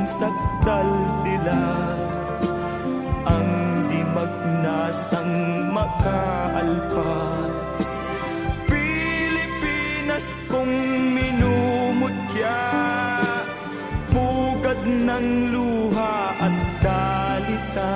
sakdal tila, ang di magnasang makaalpas. Pilipinas kong minumutya, pugad ng luha at dalita.